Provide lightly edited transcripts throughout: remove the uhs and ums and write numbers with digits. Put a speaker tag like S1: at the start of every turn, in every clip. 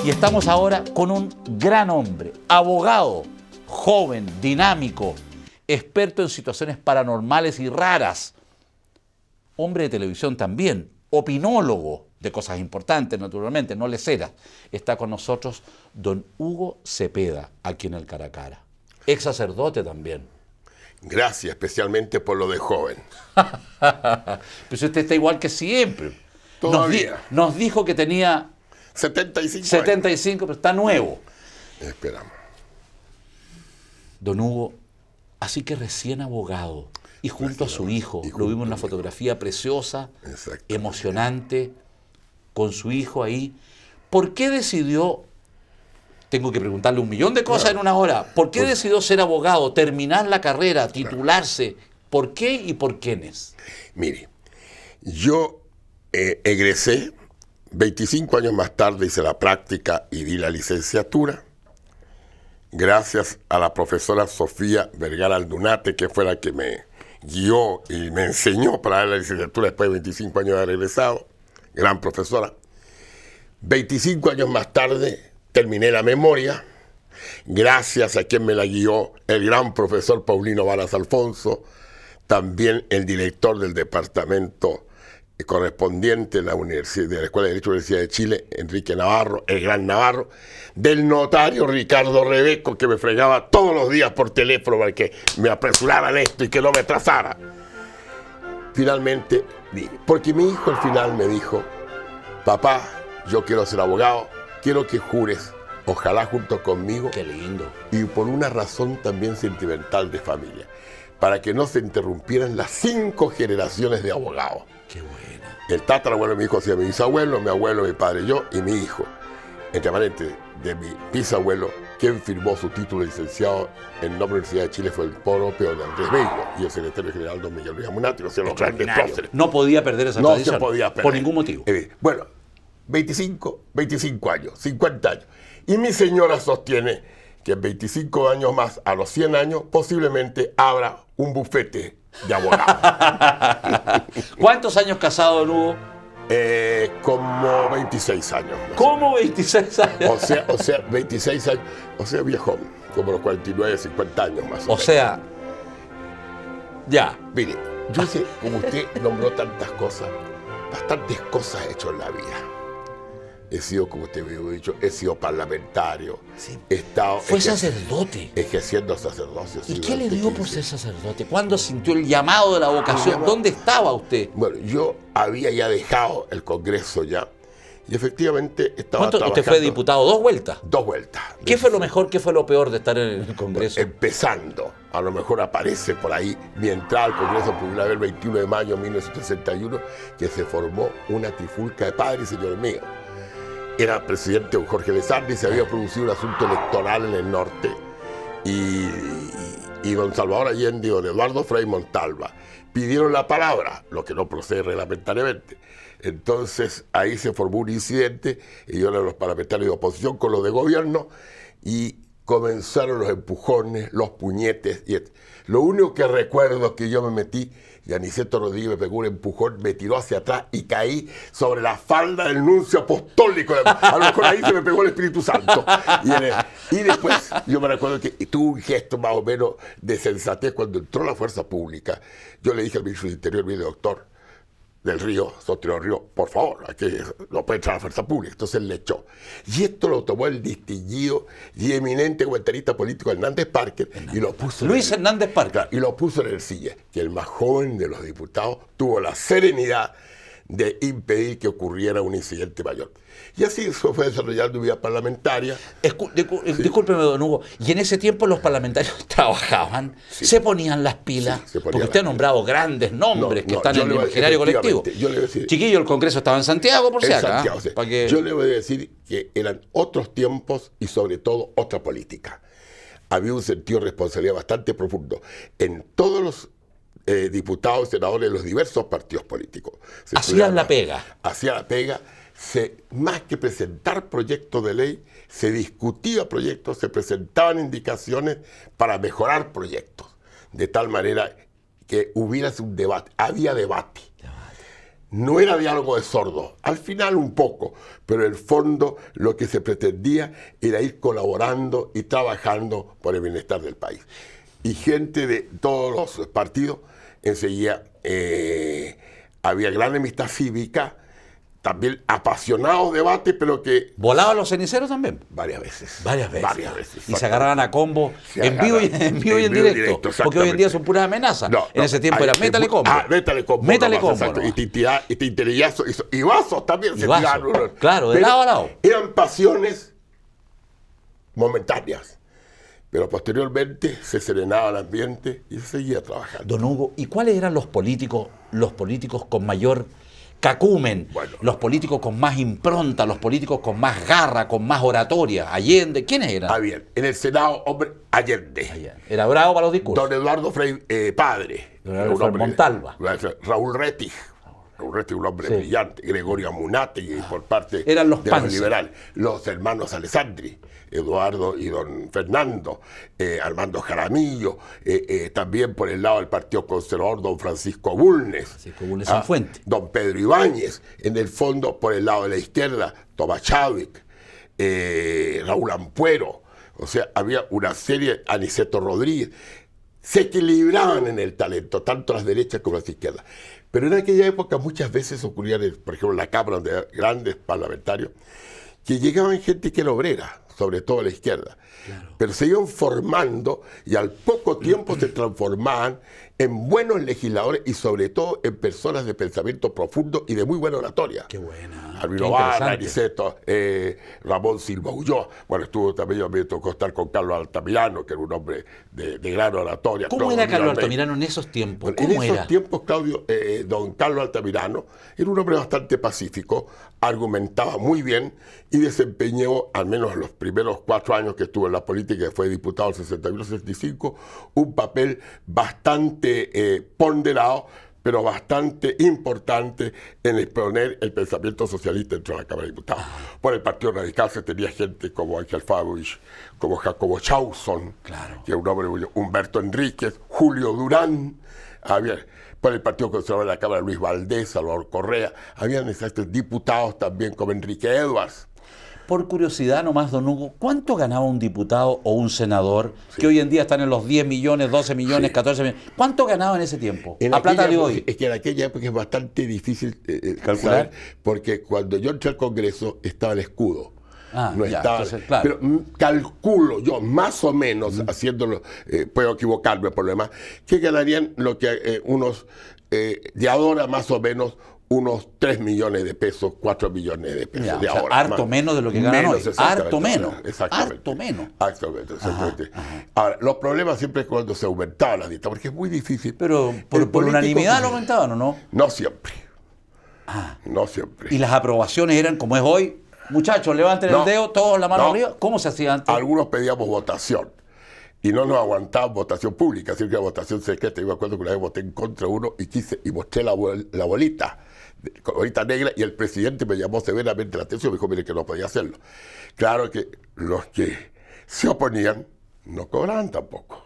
S1: Y estamos ahora con un gran hombre, abogado, joven, dinámico, experto en situaciones paranormales y raras, hombre de televisión también, opinólogo de cosas importantes, naturalmente, no leceras. Está con nosotros don Hugo Cepeda, aquí en el Cara a Cara. Ex sacerdote también.
S2: Gracias, especialmente por lo de joven.
S1: Pues usted está igual que siempre.
S2: Todavía.
S1: Nos dijo que tenía
S2: 75
S1: pero está nuevo.
S2: Esperamos.
S1: Don Hugo, así que recién abogado, y junto a su hijo, lo vimos en una fotografía preciosa, emocionante, con su hijo ahí. ¿Por qué decidió, tengo que preguntarle un millón de cosas en una hora, ¿por qué decidió ser abogado, terminar la carrera, titularse? ¿Por qué y por quiénes?
S2: Mire, yo egresé, 25 años más tarde hice la práctica y di la licenciatura, gracias a la profesora Sofía Vergara Aldunate, que fue la que me guió y me enseñó para dar la licenciatura después de 25 años de haber egresado, gran profesora. 25 años más tarde terminé la memoria, gracias a quien me la guió, el gran profesor Paulino Varas Alfonso, también el director del departamento correspondiente de la Escuela de Derecho de la Universidad de Chile, Enrique Navarro, el gran Navarro, del notario Ricardo Rebeco, que me fregaba todos los días por teléfono para que me apresuraran esto y que no me atrasara. Finalmente, porque mi hijo al final me dijo, papá, yo quiero ser abogado, quiero que jures, ojalá junto conmigo.
S1: Qué lindo.
S2: Y por una razón también sentimental de familia, para que no se interrumpieran las 5 generaciones de abogados.
S1: Qué buena.
S2: El tatarabuelo de mi hijo hacía mi bisabuelo, mi abuelo, mi padre, yo y mi hijo. Entre paréntesis, de mi bisabuelo, quien firmó su título de licenciado en nombre de la Universidad de Chile fue el propio de Andrés Bello y el secretario general don Miguel Ruiz Amunati, o sea, los grandes próceres.
S1: No podía perder esa tradición.
S2: No se podía perder.
S1: Por ningún motivo.
S2: Bueno, 25 años, 50 años. Y mi señora sostiene que en 25 años más, a los 100 años, posiblemente abra un bufete de abogados.
S1: ¿Cuántos años casado, don Hugo?
S2: Como 26 años.
S1: ¿Cómo 26 años?
S2: O sea, 26 años, o sea, viejón, como los 49, 50 años más o menos.
S1: O sea, ya.
S2: Mire, yo sé, como usted nombró tantas cosas, bastantes cosas he hecho en la vida. He sido, como usted me ha dicho, he sido parlamentario. Sí. He estado
S1: Fue sacerdote.
S2: Ejerciendo sacerdocio.
S1: ¿Y qué le dio por ser sacerdote? ¿Cuándo sintió el llamado de la vocación? ¿Dónde estaba usted?
S2: Bueno, yo había ya dejado el Congreso ya. Y efectivamente estaba trabajando.
S1: ¿Usted fue diputado 2 vueltas?
S2: 2 vueltas.
S1: ¿Qué fue lo mejor, qué fue lo peor de estar en el Congreso?
S2: Bueno, empezando, a lo mejor aparece por ahí mi entrada al Congreso por primera vez el 21 de mayo de 1961, que se formó una trifulca de padres, señor mío. Era presidente don Jorge Lezardi, se había producido un asunto electoral en el norte y don Salvador Allende y don Eduardo Frei Montalva pidieron la palabra, lo que no procede reglamentariamente. Entonces ahí se formó un incidente y yo era los parlamentarios de oposición con los de gobierno y comenzaron los empujones, los puñetes. Lo único que recuerdo es que yo me metí y Aniceto Rodríguez me pegó un empujón, me tiró hacia atrás y caí sobre la falda del nuncio apostólico. A lo mejor ahí se me pegó el Espíritu Santo. Y después yo me recuerdo que tuve un gesto más o menos de sensatez cuando entró la fuerza pública. Yo le dije al ministro del Interior, mire, doctor del Río, Sotero Río, por favor, aquí no puede entrar la fuerza pública. Entonces él le echó. Y esto lo tomó el distinguido y eminente comentarista político Hernández Parker y lo puso
S1: Luis Hernández Parker.
S2: Y lo puso en el silla, que el más joven de los diputados tuvo la serenidad de impedir que ocurriera un incidente mayor. Y así se fue desarrollando mi vida parlamentaria.
S1: Discúlpeme, don Hugo, y en ese tiempo los parlamentarios trabajaban, se ponían las pilas, porque usted ha nombrado grandes nombres que están en el imaginario colectivo.
S2: Yo le voy a decir,
S1: chiquillo, el Congreso estaba en Santiago, por si acaso.
S2: Yo le voy a decir que eran otros tiempos y sobre todo otra política. Había un sentido de responsabilidad bastante profundo en todos los diputados y senadores de los diversos partidos políticos.
S1: Hacían la pega.
S2: Hacían la pega. Más que presentar proyectos de ley, se discutía proyectos, se presentaban indicaciones para mejorar proyectos, de tal manera que hubiera un debate. Había debate. no era diálogo de sordos, al final un poco, pero en el fondo lo que se pretendía era ir colaborando y trabajando por el bienestar del país. Y gente de todos los partidos, enseguida había gran amistad cívica, también apasionados debates, pero que...
S1: ¿Volaban los ceniceros también?
S2: Varias veces.
S1: Varias veces.
S2: Varias veces.
S1: Y se agarraban a combo en vivo y en directo. Porque hoy en día son puras amenazas. En ese tiempo era métale combo.
S2: Métale combo.
S1: Métale combo.
S2: Y tinterillazo. Y vasos también se tiraban unos.
S1: Claro, de lado a lado.
S2: Eran pasiones momentáneas. Pero posteriormente se serenaba el ambiente y se seguía trabajando.
S1: Don Hugo, ¿y cuáles eran los políticos con mayor cacumen, los políticos con más impronta, los políticos con más garra, con más oratoria? Allende, ¿quiénes eran?
S2: Bien, en el Senado, hombre, Allende.
S1: Era bravo para los discursos.
S2: Don Eduardo Frei, padre.
S1: Don Eduardo Frei Montalva.
S2: Raúl Rettig, un hombre brillante. Gregorio Amunátegui, por parte
S1: eran los
S2: de los liberales. Los hermanos Alessandri, Eduardo y don Fernando, Armando Jaramillo, también por el lado del Partido Conservador, don Francisco Bulnes,
S1: Sanfuente,
S2: don Pedro Ibáñez, en el fondo por el lado de la izquierda, Tomás Chávez, Raúl Ampuero, o sea, había una serie, Aniceto Rodríguez, se equilibraban en el talento, tanto las derechas como las izquierdas. Pero en aquella época muchas veces ocurría, por ejemplo, en la Cámara de grandes parlamentarios, que llegaban gente que era obrera, sobre todo a la izquierda, pero se iban formando y al poco tiempo se transformaban en buenos legisladores y sobre todo en personas de pensamiento profundo y de muy buena oratoria.
S1: Qué buena.
S2: Albino Barra, Aniceto, Ramón Silva Ulloa. Bueno, yo me tocó estar con Carlos Altamirano, que era un hombre de gran oratoria.
S1: ¿Cómo era Carlos Altamirano en esos tiempos?
S2: Bueno, en esos tiempos, Claudio, don Carlos Altamirano era un hombre bastante pacífico, argumentaba muy bien y desempeñó, al menos en los primeros 4 años que estuvo en la política, que fue diputado en 61-65, un papel bastante ponderado, pero bastante importante en exponer el pensamiento socialista dentro de la Cámara de Diputados. Por el Partido Radical se tenía gente como Ángel Fabich, como Jacobo Chausson, que era un hombre, Humberto Enríquez, Julio Durán, por el Partido Conservador de la Cámara Luis Valdés, Salvador Correa, habían exactos diputados también como Enrique Edwards.
S1: Por curiosidad nomás, don Hugo, ¿cuánto ganaba un diputado o un senador que hoy en día están en los 10 millones, 12 millones, 14 millones? ¿Cuánto ganaba en ese tiempo? A plata de hoy.
S2: Es que en aquella época es bastante difícil calcular, porque cuando yo entré al Congreso estaba el escudo. No estaba, entonces, claro. Pero calculo yo, más o menos, haciéndolo, puedo equivocarme por lo demás, que ganarían lo que de ahora más o menos unos 3 millones de pesos, 4 millones de pesos de ahora.
S1: Harto menos de lo que ganan hoy. Harto menos.
S2: Exactamente.
S1: Harto menos.
S2: Exactamente. Ahora, los problemas siempre es cuando se aumentaban las dietas, porque es muy difícil.
S1: Pero por unanimidad lo aumentaban, ¿o no?
S2: No siempre. No siempre.
S1: ¿Y las aprobaciones eran como es hoy? Muchachos, levanten el dedo, todos la mano arriba. ¿Cómo se hacía antes?
S2: Algunos pedíamos votación. Y no nos aguantaban votación pública, así que votación secreta. Yo me acuerdo que una vez voté en contra de uno y mostré la bolita negra, y el presidente me llamó severamente la atención y me dijo, mire, que no podía hacerlo. Claro que los que se oponían no cobraban tampoco.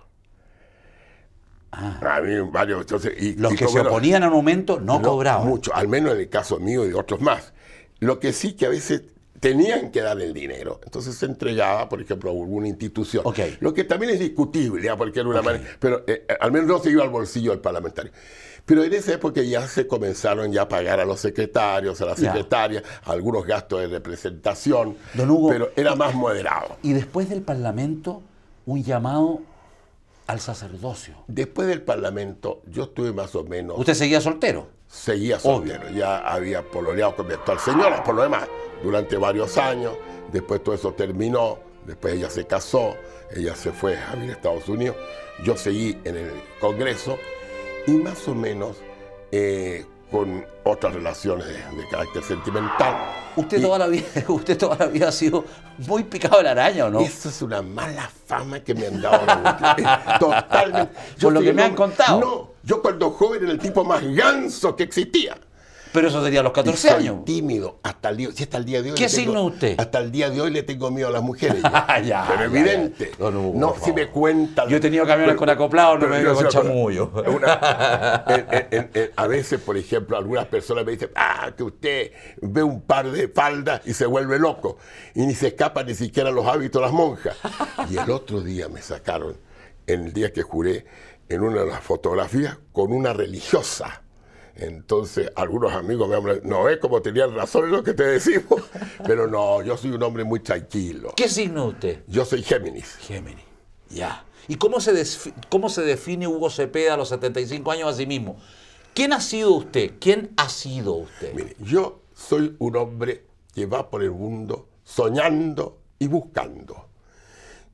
S2: A mí varios, entonces,
S1: los que se oponían a un aumento no cobraban.
S2: Mucho, al menos en el caso mío y de otros más. Lo que sí que a veces tenían que dar el dinero, entonces se entregaba, por ejemplo, a alguna institución. Lo que también es discutible, porque era una manera, pero al menos no se iba al bolsillo del parlamentario. Pero en esa época ya se comenzaron a pagar a los secretarios, a las secretarias, algunos gastos de representación,
S1: don Hugo,
S2: pero era más moderado.
S1: Y después del Parlamento, un llamado al sacerdocio.
S2: Después del Parlamento, yo estuve más o menos...
S1: ¿Usted seguía soltero?
S2: Seguía soltero, ya había pololeado con mi actual señora, por lo demás, durante varios años. Después todo eso terminó, después ella se casó, ella se fue a vivir a Estados Unidos. Yo seguí en el Congreso y más o menos con otras relaciones de carácter sentimental.
S1: ¿Usted toda la vida ha sido muy picado de la araña, o no?
S2: Eso es una mala fama que me han dado. Totalmente.
S1: Por lo que me han contado.
S2: No, yo cuando joven era el tipo más ganso que existía.
S1: Pero eso sería a los 14
S2: y soy
S1: años.
S2: tímido hasta el día, si hasta el día de hoy.
S1: ¿Qué signo usted?
S2: Hasta el día de hoy le tengo miedo a las mujeres.
S1: Ya,
S2: pero evidente.
S1: ya. Don Hugo,
S2: no,
S1: por
S2: si me
S1: favor.
S2: cuentan.
S1: Yo he tenido camiones con acoplado, no me digo con chamullo.
S2: A veces, por ejemplo, algunas personas me dicen, que usted ve un par de faldas y se vuelve loco. Y ni se escapa ni siquiera los hábitos de las monjas. Y el otro día me sacaron, en el día que juré, en una de las fotografías, con una religiosa. Entonces, algunos amigos me hablan, no es como tenían razón en lo que te decimos. Pero no, yo soy un hombre muy tranquilo.
S1: ¿Qué signo es usted?
S2: Yo soy Géminis.
S1: Géminis, ya. ¿Y cómo se define Hugo Cepeda a los 75 años a sí mismo? ¿Quién ha sido usted? ¿Quién ha sido usted?
S2: Mire, yo soy un hombre que va por el mundo soñando y buscando.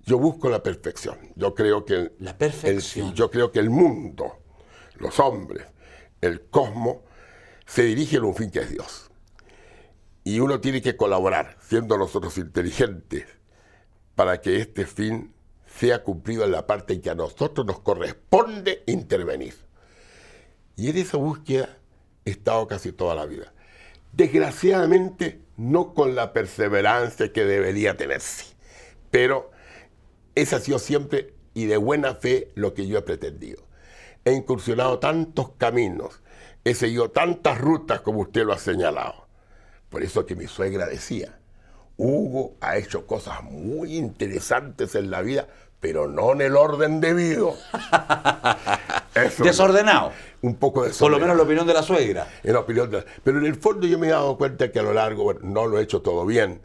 S2: Yo busco la perfección. Yo creo que
S1: La perfección.
S2: yo creo que el mundo, los hombres, el cosmos, se dirigen a un fin que es Dios. Y uno tiene que colaborar, siendo nosotros inteligentes, para que este fin sea cumplido en la parte en que a nosotros nos corresponde intervenir. Y en esa búsqueda he estado casi toda la vida. Desgraciadamente, no con la perseverancia que debería tenerse, pero esa ha sido siempre y de buena fe lo que yo he pretendido. He incursionado tantos caminos, he seguido tantas rutas como usted lo ha señalado. Por eso que mi suegra decía, Hugo ha hecho cosas muy interesantes en la vida, pero no en el orden debido. Eso,
S1: desordenado.
S2: Un poco desordenado.
S1: Por lo menos la opinión de la suegra.
S2: En la opinión pero en el fondo yo me he dado cuenta que a lo largo, bueno, no lo he hecho todo bien,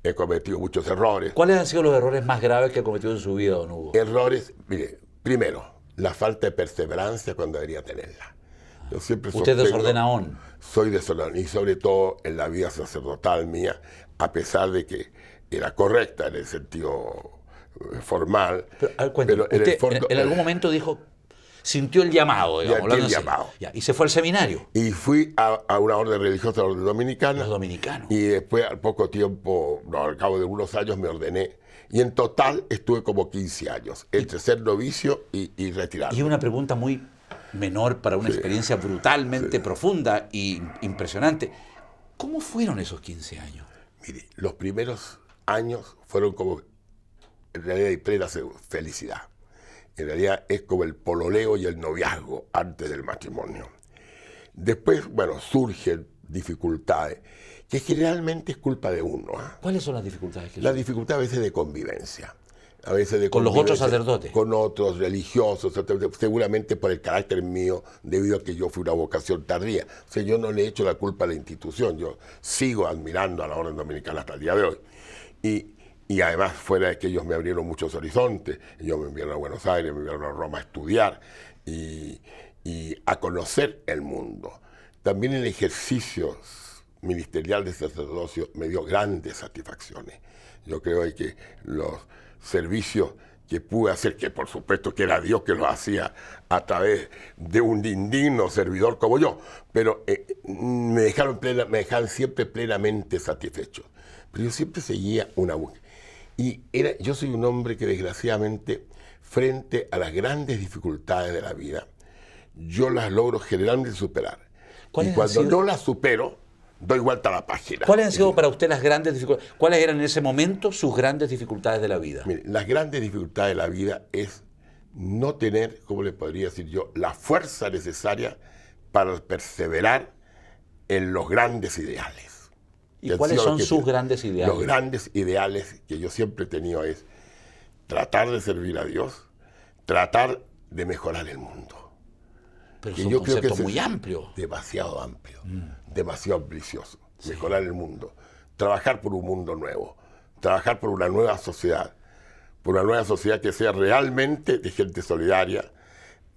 S2: he cometido muchos errores.
S1: ¿Cuáles han sido los errores más graves que ha cometido en su vida, don Hugo?
S2: Errores, mire, primero, la falta de perseverancia cuando debería tenerla. Yo siempre
S1: Usted es desordenadón.
S2: Soy desordenado, y sobre todo en la vida sacerdotal mía, a pesar de que era correcta en el sentido formal.
S1: Pero
S2: en
S1: usted
S2: el fondo,
S1: en algún momento dijo, sintió el llamado, digamos.
S2: El llamado.
S1: Ya, y se fue al seminario.
S2: Y fui a una orden religiosa, la orden dominicana.
S1: Los dominicanos.
S2: Y después, al poco tiempo, al cabo de unos años, me ordené. Y en total estuve como 15 años, entre ser novicio y retirarme.
S1: Y una pregunta muy menor para una experiencia brutalmente profunda e impresionante. ¿Cómo fueron esos 15 años?
S2: Mire, los primeros años fueron como, en realidad, de plena felicidad. En realidad es como el pololeo y el noviazgo antes del matrimonio. Después, bueno, surgen dificultades, que generalmente es culpa de uno.
S1: ¿Cuáles son las dificultades?
S2: La dificultad a veces de convivencia. A veces de
S1: ¿Con los otros sacerdotes?
S2: Con otros religiosos, seguramente por el carácter mío, debido a que yo fui una vocación tardía. O sea, yo no le echo la culpa a la institución, yo sigo admirando a la Orden Dominicana hasta el día de hoy. Y además, fuera de que ellos me abrieron muchos horizontes, ellos me enviaron a Buenos Aires, me enviaron a Roma a estudiar y a conocer el mundo. También el ejercicio ministerial de sacerdocio me dio grandes satisfacciones. Yo creo que los servicios que pude hacer, que por supuesto que era Dios que los hacía a través de un indigno servidor como yo, pero me dejaron siempre plenamente satisfecho. Pero yo siempre seguía una búsqueda. Yo soy un hombre que desgraciadamente, frente a las grandes dificultades de la vida, yo las logro generalmente superar. Y cuando no las supero, doy vuelta a la página.
S1: ¿Cuáles han sido para usted las grandes dificultades? ¿Cuáles eran en ese momento sus grandes dificultades de la vida?
S2: Mire, las grandes dificultades de la vida es no tener, como le podría decir yo, la fuerza necesaria para perseverar en los grandes ideales.
S1: ¿Y cuáles son sus grandes ideales?
S2: Los grandes ideales que yo siempre he tenido es tratar de servir a Dios, tratar de mejorar el mundo.
S1: Pero es un concepto muy amplio.
S2: Demasiado amplio, demasiado ambicioso. Sí. Mejorar el mundo, trabajar por un mundo nuevo, trabajar por una nueva sociedad que sea realmente de gente solidaria,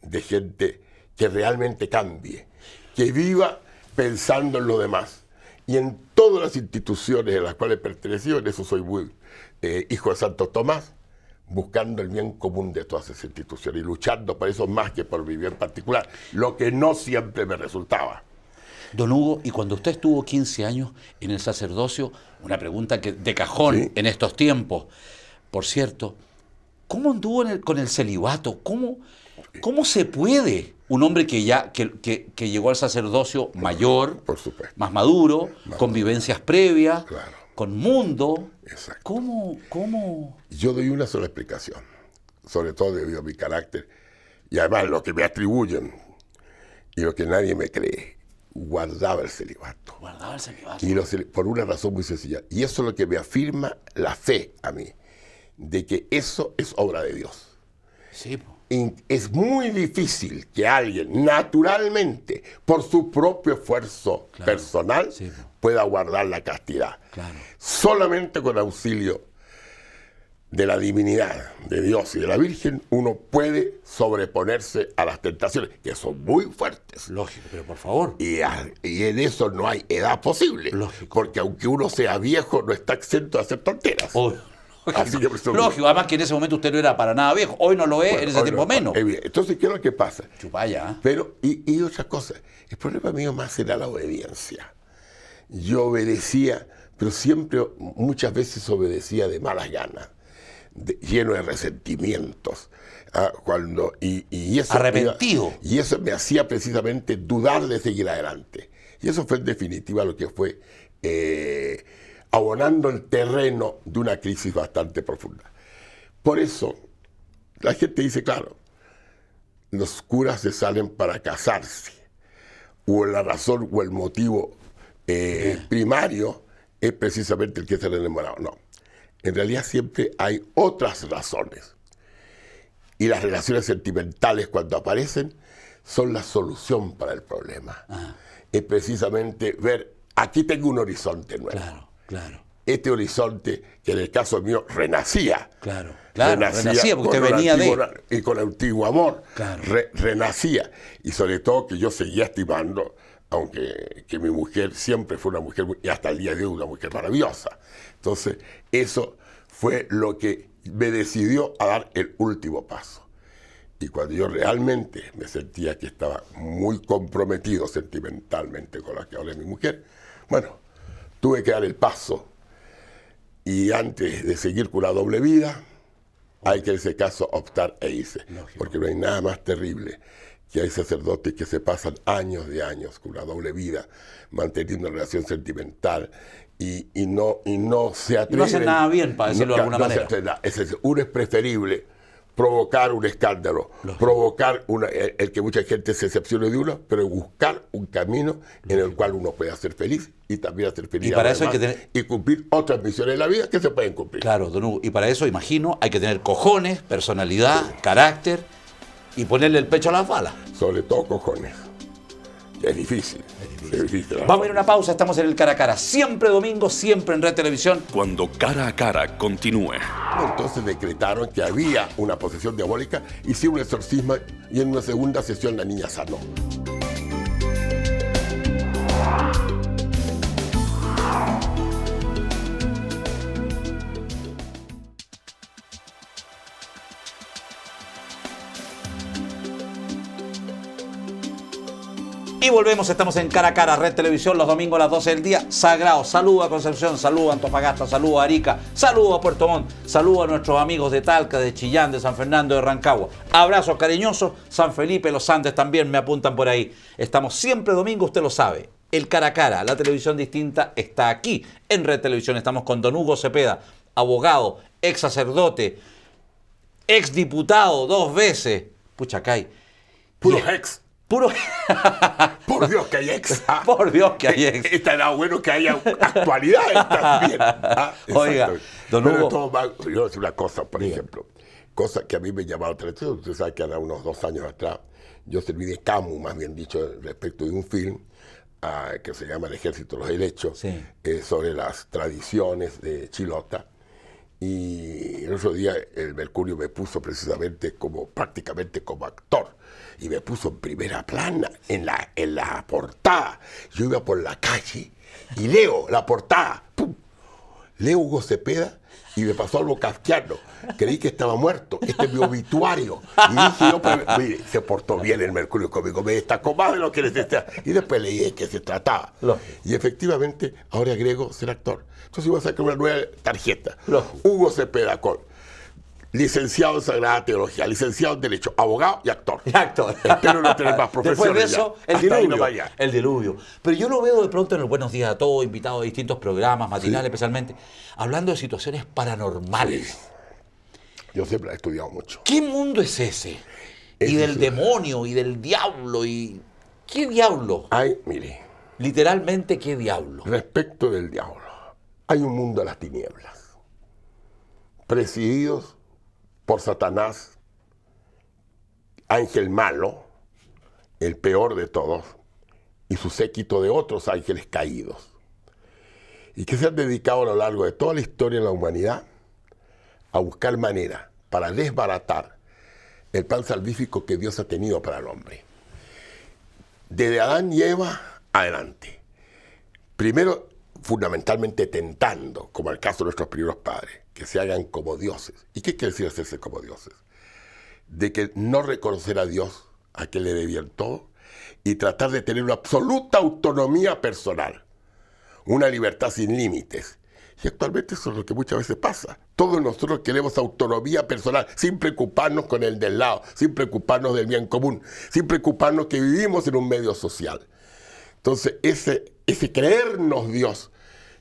S2: de gente que realmente cambie, que viva pensando en lo demás. Y en todas las instituciones a las cuales he pertenecido, en eso soy muy hijo de Santo Tomás, buscando el bien común de todas esas instituciones y luchando por eso más que por mi bien particular, lo que no siempre me resultaba.
S1: Don Hugo, y cuando usted estuvo 15 años en el sacerdocio, una pregunta que de cajón ¿sí? En estos tiempos, por cierto, ¿cómo anduvo con el celibato? ¿Cómo se puede Un hombre que llegó al sacerdocio mayor,
S2: Por supuesto.
S1: más maduro, con vivencias previas,
S2: Claro.
S1: con mundo.
S2: Exacto.
S1: ¿Cómo?
S2: Yo doy una sola explicación, sobre todo debido a mi carácter, y además lo que me atribuyen y lo que nadie me cree. Guardaba el celibato.
S1: Guardaba el celibato.
S2: Y por una razón muy sencilla. Y eso es lo que me afirma la fe a mí, de que eso es obra de Dios.
S1: Sí, po.
S2: Es muy difícil que alguien naturalmente, por su propio esfuerzo personal,
S1: sí,
S2: pueda guardar la castidad.
S1: Claro.
S2: Solamente con auxilio de la divinidad, de Dios y de la Virgen, uno puede sobreponerse a las tentaciones, que son muy fuertes.
S1: Lógico, pero por favor.
S2: Y en eso no hay edad posible.
S1: Lógico.
S2: Porque aunque uno sea viejo, no está exento de hacer tonteras.
S1: Obvio.
S2: Así que
S1: Lógico, además que en ese momento usted no era para nada viejo. Hoy no lo es, en ese tiempo menos.
S2: Entonces, ¿qué es lo que pasa?
S1: Chupaya, ¿eh?
S2: Pero, y otra cosa, el problema mío más era la obediencia. Yo obedecía, pero siempre, muchas veces obedecía de malas ganas, lleno de resentimientos. Y eso,
S1: arrepentido.
S2: Y eso me hacía precisamente dudar de seguir adelante. Y eso fue en definitiva lo que fue abonando el terreno de una crisis bastante profunda. Por eso, la gente dice, claro, los curas se salen para casarse, o la razón o el motivo primario es precisamente el que se le ha enamorado. No, en realidad siempre hay otras razones. Y las relaciones sentimentales, cuando aparecen, son la solución para el problema. Es precisamente ver, aquí tengo un horizonte nuevo.
S1: Claro.
S2: Este horizonte, que en el caso mío renacía.
S1: Claro, renacía porque usted venía
S2: y con el antiguo amor.
S1: Claro.
S2: Renacía. Y sobre todo que yo seguía estimando, aunque que mi mujer siempre fue una mujer, y hasta el día de hoy una mujer maravillosa. Entonces, eso fue lo que me decidió a dar el último paso. Y cuando yo realmente me sentía que estaba muy comprometido sentimentalmente con la que ahora es mi mujer, bueno, tuve que dar el paso. Y antes de seguir con la doble vida, hay que en ese caso optar e irse.
S1: Lógico.
S2: Porque no hay nada más terrible que hay sacerdotes que se pasan años de años con la doble vida, manteniendo una relación sentimental y no se atreven.
S1: No hacen nada bien, para decirlo de alguna manera.
S2: Uno es preferible provocar un escándalo, provocar el que mucha gente se decepcione de uno, pero buscar un camino en el cual uno pueda ser feliz y también hacer feliz
S1: y para eso hay que tener...
S2: y cumplir otras misiones en la vida que se pueden cumplir.
S1: Claro, don Hugo, y para eso, imagino, hay que tener cojones, personalidad, carácter y ponerle el pecho a las balas.
S2: Sobre todo cojones. Es difícil. Es difícil.
S1: Vamos a ir a una pausa, estamos en el Cara a Cara. Siempre domingo, siempre en Red Televisión.
S3: Cuando Cara a Cara continúe.
S2: Entonces decretaron que había una posesión diabólica, hicieron un exorcismo y en una segunda sesión la niña sanó.
S1: Y volvemos, estamos en Cara a Cara, Red Televisión, los domingos a las 12 del día. Sagrado, saludo a Concepción, saludo a Antofagasta, saludo a Arica, saludo a Puerto Montt, saludo a nuestros amigos de Talca, de Chillán, de San Fernando, de Rancagua. Abrazos cariñosos, San Felipe, Los Andes también me apuntan por ahí. Estamos siempre domingo, usted lo sabe. El Cara a Cara, la televisión distinta, está aquí en Red Televisión. Estamos con don Hugo Cepeda, abogado, ex sacerdote, ex diputado 2 veces. Pucha, Cay.
S2: Puro ex.
S1: Puro...
S2: Por Dios que hay ex.
S1: Por Dios que hay ex.
S2: Estará bueno que haya actualidades también.
S1: Oiga, don
S2: Pero
S1: Hugo.
S2: todo yo voy a decir una cosa, por ejemplo. Cosa que a mí me llamaba la atención. Usted sabe que hace unos 2 años atrás yo serví de camu, más bien dicho, respecto de un film que se llama El Ejército de los Helechos,
S1: Sí.
S2: sobre las tradiciones de Chilota. Y el otro día el Mercurio me puso precisamente prácticamente como actor. Y me puso en primera plana, en la portada. Yo iba por la calle y leo la portada. ¡Pum! Leo Hugo Cepeda y me pasó algo kafkiano. Creí que estaba muerto. Este es mi obituario. Y dije yo, pero, mire, se portó bien el Mercurio conmigo. Me destacó más de lo que necesitaba. Y después leí de qué se trataba.
S1: Lógico.
S2: Y efectivamente, ahora agrego ser actor. Entonces iba a sacar una nueva tarjeta.
S1: Lógico.
S2: Hugo Cepeda con licenciado en Sagrada Teología, licenciado en Derecho, abogado y actor.
S4: Y actor.
S2: Espero no tener más profesiones.
S4: Después de eso,
S2: ya.
S4: el
S2: Hasta ahí
S4: diluvio.
S2: nomás ya.
S4: El diluvio. Pero yo lo veo de pronto en los Buenos Días a Todos, invitado a distintos programas, matinales especialmente, hablando de situaciones paranormales.
S2: Yo siempre he estudiado mucho.
S4: ¿Qué mundo es ese?
S2: Ese
S4: Y del
S2: es-
S4: demonio, y del diablo, y... ¿Qué diablo?
S2: Ay, mire,
S4: Literalmente, ¿qué diablo?
S2: respecto del diablo, hay un mundo de las tinieblas, presididos por Satanás, ángel malo, el peor de todos, y su séquito de otros ángeles caídos, y que se han dedicado a lo largo de toda la historia de la humanidad a buscar manera para desbaratar el plan salvífico que Dios ha tenido para el hombre. Desde Adán y Eva adelante. Primero, fundamentalmente tentando, como el caso de nuestros primeros padres, que se hagan como dioses. ¿Y qué quiere decir hacerse como dioses? De que no reconocer a Dios, a quien le debían todo, y tratar de tener una absoluta autonomía personal, una libertad sin límites. Y actualmente eso es lo que muchas veces pasa. Todos nosotros queremos autonomía personal, sin preocuparnos con el del lado, sin preocuparnos del bien común, sin preocuparnos que vivimos en un medio social. Entonces, ese creernos Dios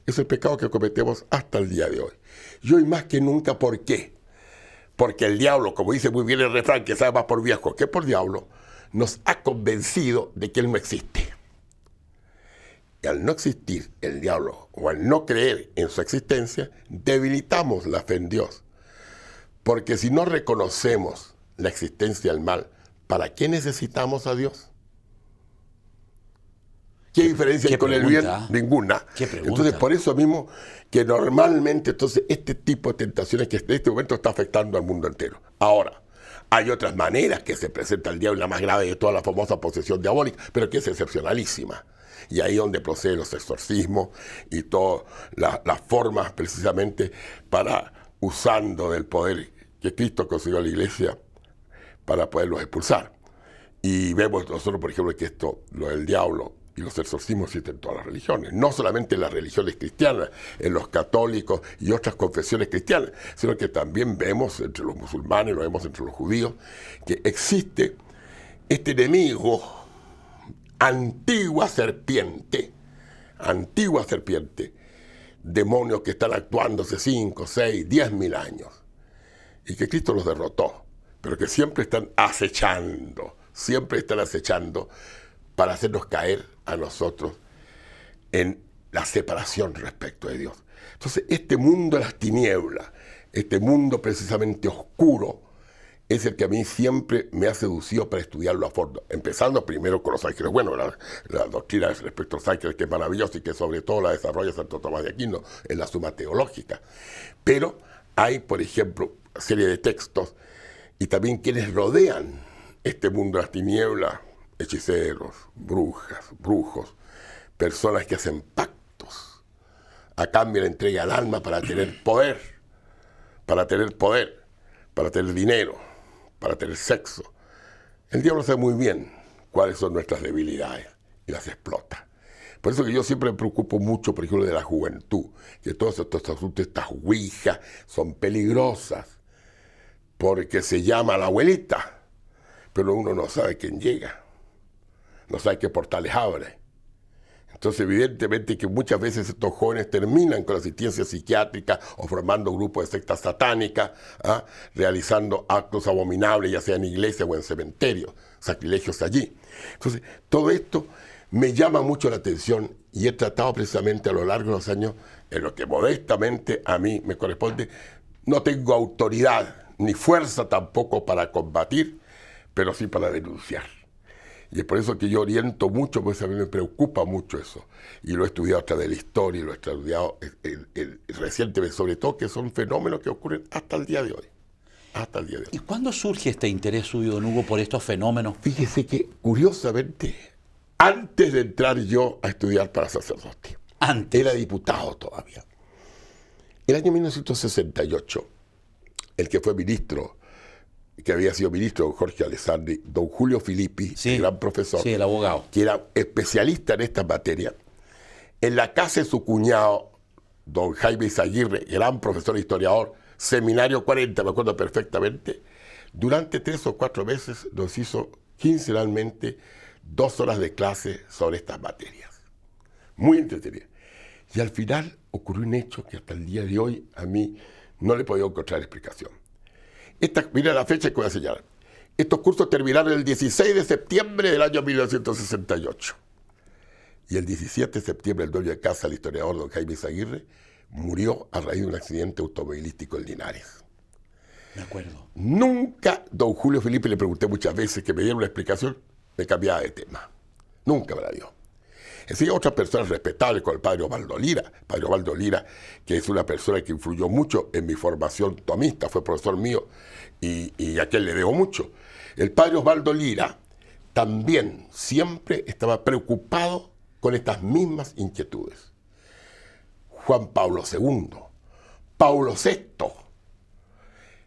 S2: es el pecado que cometemos hasta el día de hoy. Y hoy más que nunca, ¿por qué? Porque el diablo, como dice muy bien el refrán, que sabe más por viejo que por diablo, nos ha convencido de que él no existe. Y al no existir el diablo, o al no creer en su existencia, debilitamos la fe en Dios. Porque si no reconocemos la existencia del mal, ¿para qué necesitamos a Dios? ¿Qué diferencia hay con el bien?
S4: pregunta, ¿eh?
S2: Ninguna.
S4: Qué pregunta.
S2: Entonces, por eso mismo que normalmente entonces este tipo de tentaciones que en este momento está afectando al mundo entero. Ahora, hay otras maneras que se presenta el diablo, la más grave de toda la famosa posesión diabólica, pero que es excepcionalísima. Y ahí es donde proceden los exorcismos y todas las formas precisamente para, usando del poder que Cristo consiguió a la iglesia, para poderlos expulsar. Y vemos nosotros, por ejemplo, que lo del diablo y los exorcismos existen en todas las religiones, no solamente en las religiones cristianas, en los católicos y otras confesiones cristianas, sino que también vemos entre los musulmanes, lo vemos entre los judíos, que existe este enemigo, antigua serpiente, demonios que están actuando hace 5, 6, 10 mil años, y que Cristo los derrotó, pero que siempre están acechando para hacernos caer a nosotros en la separación respecto de Dios. Entonces, este mundo de las tinieblas, este mundo precisamente oscuro, es el que a mí siempre me ha seducido para estudiarlo a fondo, empezando primero con los ángeles. Bueno, la doctrina respecto a los ángeles, que es maravillosa y que sobre todo la desarrolla Santo Tomás de Aquino en la Suma Teológica. Pero hay, por ejemplo, serie de textos y también quienes rodean este mundo de las tinieblas, hechiceros, brujas, brujos, personas que hacen pactos a cambio de la entrega al alma para tener poder, para tener dinero, para tener sexo. El diablo sabe muy bien cuáles son nuestras debilidades y las explota. Por eso que yo siempre me preocupo mucho, por ejemplo, de la juventud, que todos estos asuntos, estas ouijas, son peligrosas, porque se llama a la abuelita, pero uno no sabe quién llega, no sabe qué portales abre. Entonces, evidentemente que muchas veces estos jóvenes terminan con la asistencia psiquiátrica o formando grupos de sectas satánicas, realizando actos abominables, ya sea en iglesia o en cementerios, sacrilegios allí. Entonces, todo esto me llama mucho la atención y he tratado precisamente a lo largo de los años, en lo que modestamente a mí me corresponde, no tengo autoridad ni fuerza tampoco para combatir, pero sí para denunciar. Y es por eso que yo oriento mucho, porque a mí me preocupa mucho eso. Y lo he estudiado a través de la historia, y lo he estudiado recientemente, sobre todo que son fenómenos que ocurren hasta el día de hoy. Hasta el día de hoy.
S4: ¿Y cuándo surge este interés suyo, don Hugo, por estos fenómenos?
S2: Fíjese que, curiosamente, antes de entrar yo a estudiar para sacerdote, era diputado todavía. El año 1968, el que fue ministro, que había sido ministro, don Jorge Alessandri, don Julio Filippi, el gran profesor,
S4: el abogado,
S2: que era especialista en esta materia, en la casa de su cuñado, don Jaime Izaguirre, gran profesor e historiador, Seminario 40, me acuerdo perfectamente. Durante 3 o 4 meses nos hizo quincenalmente 2 horas de clase sobre estas materias. Muy entretenidas. Y al final ocurrió un hecho que hasta el día de hoy a mí no le he podido encontrar explicación. Mira la fecha que voy a señalar. Estos cursos terminaron el 16 de septiembre del año 1968. Y el 17 de septiembre el dueño de casa, el historiador don Jaime Izaguirre, murió a raíz de un accidente automovilístico en Linares.
S1: Me acuerdo.
S2: Nunca don Julio Felipe le pregunté muchas veces que me diera una explicación, me cambiaba de tema. Nunca me la dio. Así otras personas respetables, con el padre Osvaldo Lira. Padre Osvaldo Lira, que es una persona que influyó mucho en mi formación tomista, fue profesor mío y a quien le debo mucho. El padre Osvaldo Lira también siempre estaba preocupado con estas mismas inquietudes. Juan Pablo II, Paulo VI,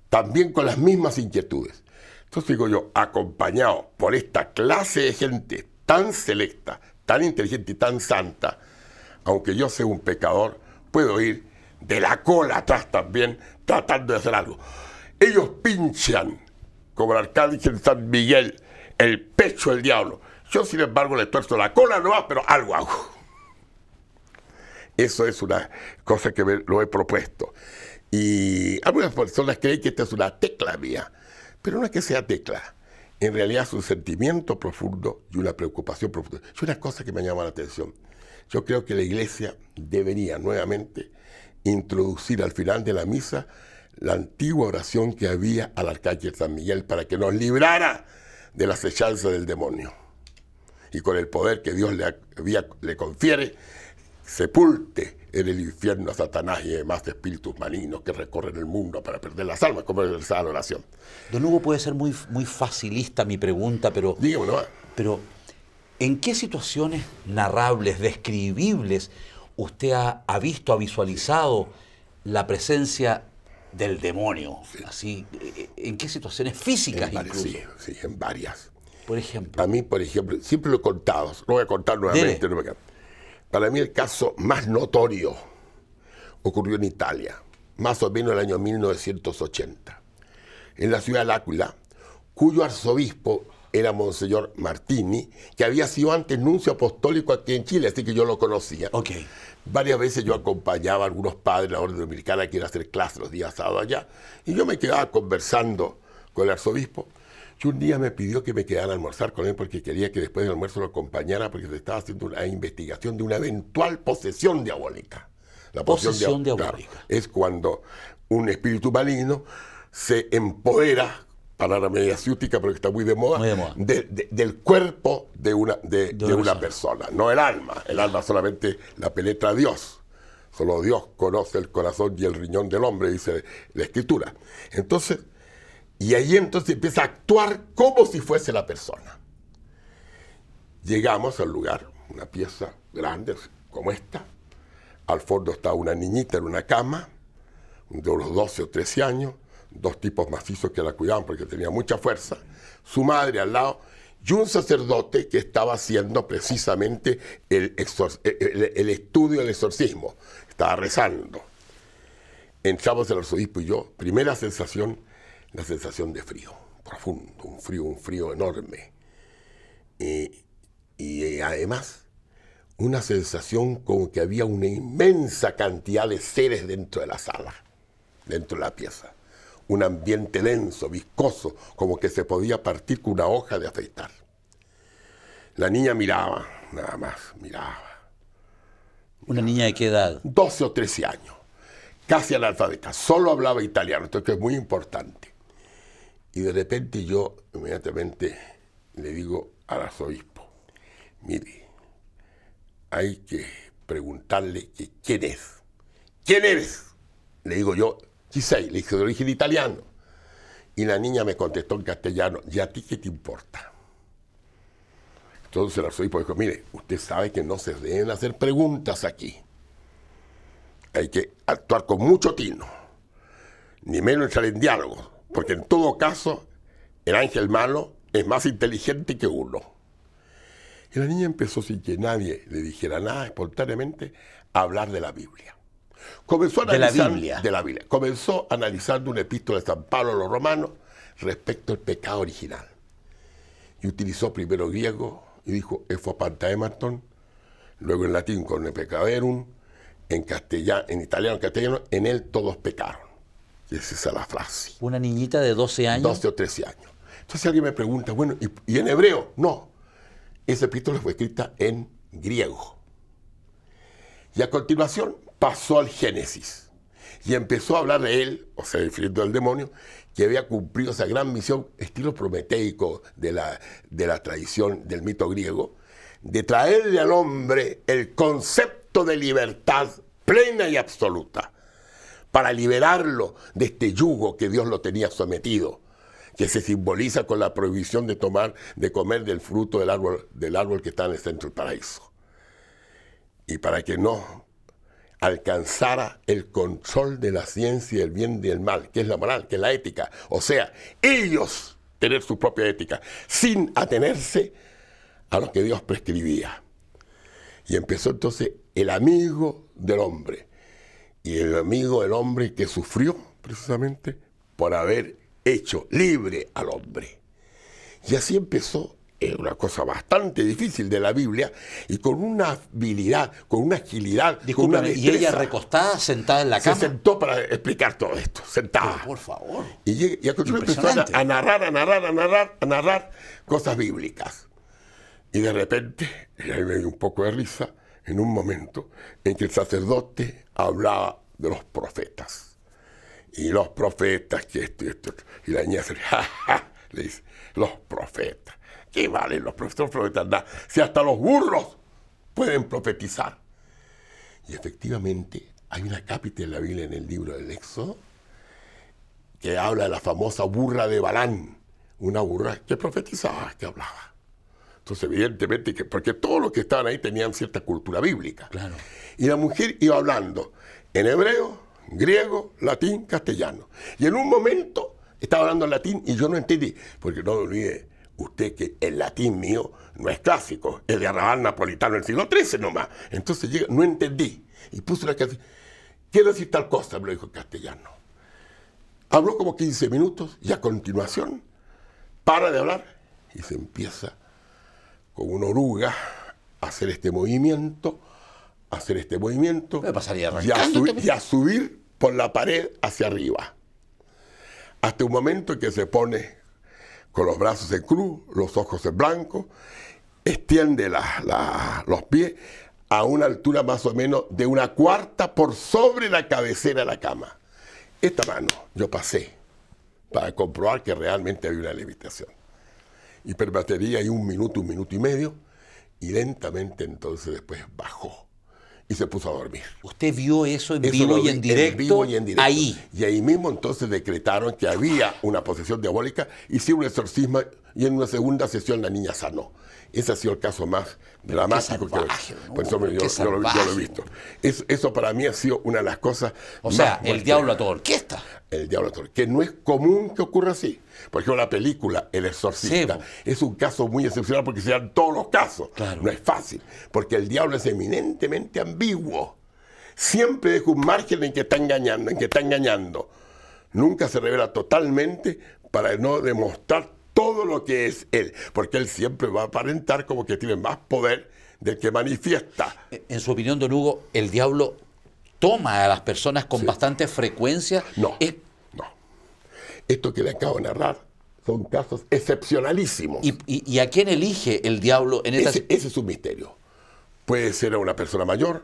S2: también con las mismas inquietudes. Entonces digo yo, acompañado por esta clase de gente tan selecta, tan inteligente y tan santa, aunque yo sea un pecador, puedo ir de la cola atrás también, tratando de hacer algo. Ellos pinchan, como el arcángel San Miguel, el pecho del diablo. Yo, sin embargo, le tuerzo la cola, no va, pero algo hago. Eso es una cosa que lo he propuesto. Y algunas personas creen que esta es una tecla mía, pero no es que sea tecla. En realidad es un sentimiento profundo y una preocupación profunda. Es una cosa que me llama la atención. Yo creo que la Iglesia debería nuevamente introducir al final de la misa la antigua oración que había al arcángel San Miguel para que nos librara de la acechanza del demonio. Y con el poder que Dios le confiere, sepulte en el infierno a Satanás y demás espíritus malignos que recorren el mundo para perder las almas, como es la oración.
S1: Don Hugo, puede ser muy facilista mi pregunta, pero...
S2: Dígame, ¿no?
S1: Pero, ¿en qué situaciones narrables, describibles, usted ha visto, ha visualizado la presencia del demonio? Sí. Así, ¿en qué situaciones físicas incluso?
S2: Sí, en varias.
S1: Por ejemplo.
S2: A mí, por ejemplo, siempre lo he contado, lo voy a contar nuevamente. No me... Para mí el caso más notorio ocurrió en Italia, más o menos en el año 1980, en la ciudad de L'Aquila, cuyo arzobispo era Monseñor Martini, que había sido antes nuncio apostólico aquí en Chile, así que yo lo conocía.
S1: Okay.
S2: Varias veces yo acompañaba a algunos padres de la orden dominicana que iban a hacer clases los días sábados allá, y yo me quedaba conversando con el arzobispo. Y un día me pidió que me quedara a almorzar con él porque quería que después del almuerzo lo acompañara porque se estaba haciendo una investigación de una eventual posesión diabólica. La posesión diabólica. Claro, es cuando un espíritu maligno se empodera, palabra mediasíutica porque está muy de moda, del cuerpo de una persona, no el alma. El alma solamente la penetra Dios. Solo Dios conoce el corazón y el riñón del hombre, dice la Escritura. Entonces... Y ahí entonces empieza a actuar como si fuese la persona. Llegamos al lugar, una pieza grande como esta. Al fondo está una niñita en una cama, de unos 12 o 13 años, 2 tipos macizos que la cuidaban porque tenía mucha fuerza. Su madre al lado y un sacerdote que estaba haciendo precisamente el estudio del exorcismo. Estaba rezando. Entramos el arzobispo y yo, primera sensación, la sensación de frío, profundo, un frío enorme. Y además, una sensación como que había una inmensa cantidad de seres dentro de la sala, dentro de la pieza. Un ambiente denso, viscoso, como que se podía partir con una hoja de afeitar. La niña miraba, nada más, miraba.
S1: ¿Una niña de qué edad?
S2: 12 o 13 años, casi analfabeta, solo hablaba italiano, esto que es muy importante. Y de repente yo inmediatamente le digo al arzobispo, mire, hay que preguntarle que quién es. ¿Quién eres? Le digo yo, chi sei, le dije de origen italiano. Y la niña me contestó en castellano, ¿y a ti qué te importa? Entonces el arzobispo dijo, mire, usted sabe que no se deben hacer preguntas aquí. Hay que actuar con mucho tino, ni menos entrar en diálogo. Porque en todo caso, el ángel malo es más inteligente que uno. Y la niña empezó sin que nadie le dijera nada, espontáneamente, a hablar de la Biblia. Comenzó
S1: De la
S2: analizando,
S1: Biblia.
S2: de la Biblia. Comenzó analizando una epístola de San Pablo a los romanos respecto al pecado original. Y utilizó primero griego y dijo Efo Pantaematon, luego en latín con el peccaverum, en castellano, en italiano, en castellano, en él todos pecaron. Y esa es la frase.
S1: Una niñita de 12 años.
S2: 12 o 13 años. Entonces alguien me pregunta, bueno, ¿y en hebreo? No. Esa epístola fue escrita en griego. Y a continuación pasó al Génesis. Y empezó a hablar de él, o sea, refiriendo al demonio, que había cumplido esa gran misión, estilo prometeico de la tradición del mito griego, de traerle al hombre el concepto de libertad plena y absoluta, para liberarlo de este yugo que Dios lo tenía sometido, que se simboliza con la prohibición de comer del fruto del árbol que está en el centro del paraíso. Y para que no alcanzara el control de la ciencia del bien y del mal, que es la moral, que es la ética. O sea, ellos tener su propia ética, sin atenerse a lo que Dios prescribía. Y empezó entonces el amigo del hombre. Y el amigo del hombre que sufrió precisamente por haber hecho libre al hombre. Y así empezó una cosa bastante difícil de la Biblia, y con una habilidad, con una agilidad, con una
S1: Discúlpame, ¿y
S2: destreza.
S1: ella recostada, sentada en la
S2: Se
S1: cama?
S2: sentó para explicar todo esto, sentada.
S1: Pero, por favor.
S2: Y a continuación empezó
S1: Impresionante.
S2: a narrar cosas bíblicas. Y de repente, y ahí me dio un poco de risa, en un momento en que el sacerdote hablaba de los profetas. Y los profetas, que esto y esto. Y la niña se le dice, los profetas. ¿Qué valen los profetas? Los profetas nada. Si hasta los burros pueden profetizar. Y efectivamente, hay una cápita en la Biblia, en el libro del Éxodo, que habla de la famosa burra de Balán. Una burra que profetizaba, que hablaba. Entonces, evidentemente, porque todos los que estaban ahí tenían cierta cultura bíblica.
S1: Claro.
S2: Y la mujer iba hablando en hebreo, griego, latín, castellano. Y en un momento estaba hablando en latín y yo no entendí, porque no olvide usted que el latín mío no es clásico, es de arrabal napolitano del siglo XIII nomás. Entonces no entendí. Y puse una canción. Quiero decir tal cosa, me lo dijo en castellano. Habló como 15 minutos y a continuación para de hablar y se empieza con una oruga a hacer este movimiento,
S1: Me pasaría
S2: y
S1: arrancando.
S2: a subir por la pared hacia arriba. Hasta un momento en que se pone con los brazos en cruz, los ojos en blanco, extiende los pies a una altura más o menos de 1/4 por sobre la cabecera de la cama. Esta mano yo pasé para comprobar que realmente había una levitación. Y permanecí ahí 1 minuto, 1 minuto y medio, y lentamente entonces después bajó y se puso a dormir.
S1: ¿Usted vio eso en
S2: Eso
S1: vivo
S2: lo
S1: y
S2: vi
S1: en directo?
S2: vivo y en directo.
S1: Ahí.
S2: Y ahí mismo entonces decretaron que había una posesión diabólica, hicieron un exorcismo y en una segunda sesión la niña sanó. Ese ha sido el caso más dramático
S1: salvaje,
S2: que
S1: ¿no?
S2: por eso
S1: Qué
S2: yo lo he
S1: salvaje.
S2: visto. Eso para mí ha sido una de las cosas
S1: O sea,
S2: más
S1: el
S2: fuertes.
S1: diablo a toda orquesta.
S2: El diablo a toda orquesta, que no es común que ocurra así. Por ejemplo, la película El Exorcista
S1: Sí,
S2: es un caso muy excepcional porque se dan todos los casos.
S1: Claro.
S2: No es fácil, porque el diablo es eminentemente ambiguo. Siempre deja un margen en que está engañando, Nunca se revela totalmente para no demostrar todo lo que es él, porque él siempre va a aparentar como que tiene más poder del que manifiesta.
S1: En su opinión, don Hugo, ¿el diablo toma a las personas con bastante frecuencia?
S2: No,
S1: Es-
S2: no. Esto que le acabo de narrar son casos excepcionalísimos.
S1: ¿Y a quién elige el diablo en esta
S2: Ese es un misterio. Puede ser una persona mayor,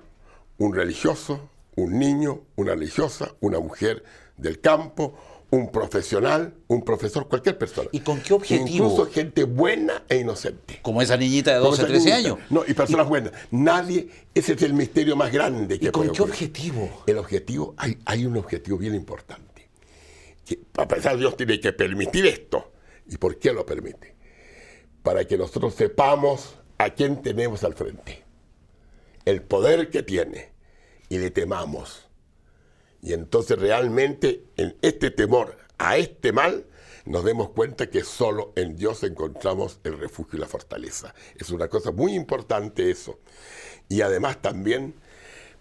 S2: un religioso, un niño, una religiosa, una mujer del campo, un profesional, un profesor, cualquier persona.
S1: ¿Y con qué objetivo?
S2: Incluso gente buena e inocente.
S1: Como esa niñita de 12,
S2: Como
S1: 13
S2: esa
S1: años?
S2: niñita. No, y personas buenas. Nadie, ese es el misterio más grande que
S1: ¿Y con
S2: puede
S1: qué
S2: ocurrir.
S1: objetivo?
S2: El objetivo, hay un objetivo bien importante. Que a pesar Dios tiene que permitir esto. ¿Y por qué lo permite? Para que nosotros sepamos a quién tenemos al frente. El poder que tiene. Y le temamos. Y entonces realmente en este temor a este mal nos demos cuenta que solo en Dios encontramos el refugio y la fortaleza. Es una cosa muy importante eso. Y además también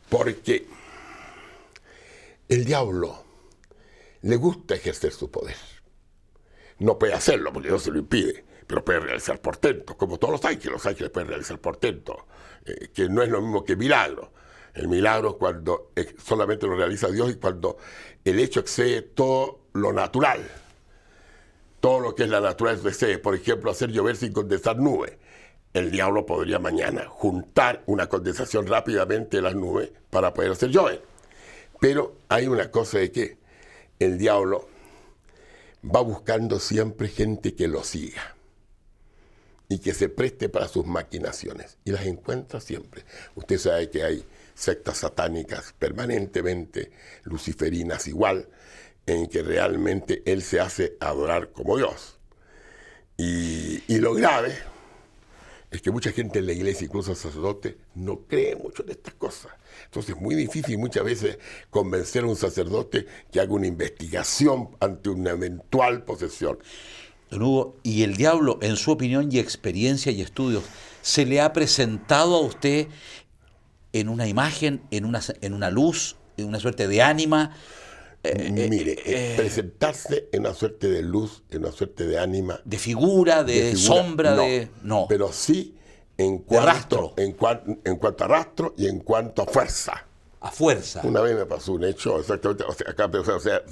S2: porque El diablo le gusta ejercer su poder. No puede hacerlo porque Dios se lo impide, pero puede realizar portentos, como todos los ángeles pueden realizar portentos, que no es lo mismo que milagro. El milagro es cuando solamente lo realiza Dios y cuando el hecho excede todo lo natural. Todo lo que es la naturaleza excede. Por ejemplo, hacer llover sin condensar nubes. El diablo podría mañana juntar una condensación rápidamente de las nubes para poder hacer llover. Pero hay una cosa de que el diablo va buscando siempre gente que lo siga y que se preste para sus maquinaciones. Y las encuentra siempre. Usted sabe que hay sectas satánicas permanentemente, luciferinas igual, en que realmente él se hace adorar como Dios. Y lo grave es que mucha gente en la iglesia, incluso sacerdotes, no cree mucho de estas cosas. Entonces es muy difícil muchas veces convencer a un sacerdote que haga una investigación ante una eventual posesión.
S1: Don Hugo, ¿y el diablo, en su opinión y experiencia y estudios, se le ha presentado a usted en una imagen, en una luz, en una suerte de ánima?
S2: Mire, presentarse en una suerte de luz, en una suerte de ánima.
S1: ¿De figura, de sombra, no?
S2: Pero sí en
S1: cuanto
S2: a rastro y en cuanto a fuerza.
S1: A fuerza.
S2: Una vez me pasó un hecho, exactamente,